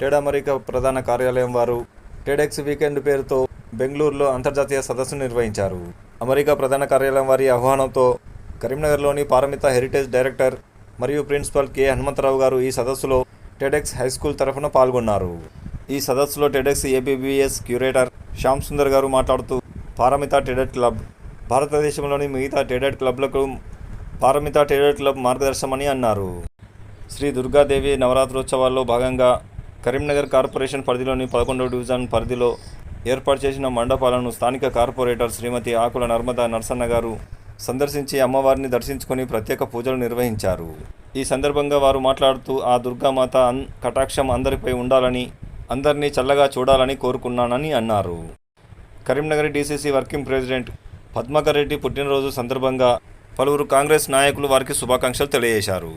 Ted America ప్రధాన కార్యాలయం వారు టెడెక్స్ వీకెండ్ పేరుతో బెంగళూరులో అంతర్జాతీయ సదస్సు నిర్వహించారు. అమెరికా ప్రధాన కార్యాలయం వారి ఆహ్వానంతో కరీంనగర్లోని పారమిత హెరిటేజ్ డైరెక్టర్ మరియు ప్రిన్సిపల్ కె హనుమంతరావు గారు ఈ సదస్సులో టెడెక్స్ హైస్కూల్ తరఫున పాల్గొన్నారు. ఈ సదస్సులో TEDx ABBS curator Shyam Sundar గారు మాట్లాడుతూ పారమిత టెడెడ్ క్లబ్ భారతదేశంలోని మిగతా టెడెడ్ క్లబ్లకు పారమిత టెడెడ్ క్లబ్ మార్గదర్శకమని అన్నారు. శ్రీ దుర్గాదేవి నవరాత్రోత్సవాల్లో భాగంగా కరీంనగర్ కార్పొరేషన్ పరిధిలోని 11వ డివిజన్ పరిధిలో ఏర్పాటు చేసిన మండపాలను స్థానిక కార్పొరేటర్ శ్రీమతి ఆకుల నర్మదా నర్సన్న గారు సందర్శించి అమ్మవారిని దర్శించుకొని ప్రత్యేక పూజలు నిర్వహించారు. ఈ సందర్భంగా వారు మాట్లాడుతూ ఆ దుర్గామాత కటాక్షం అందరిపై ఉండాలని, అందరినీ చల్లగా చూడాలని కోరుకున్నానని అన్నారు. Karimnagar DCC working president Padmakar Reddy పుట్టినరోజు సందర్భంగా పలువురు కాంగ్రెస్ నాయకులు వారికి శుభాకాంక్షలు తెలియజేశారు.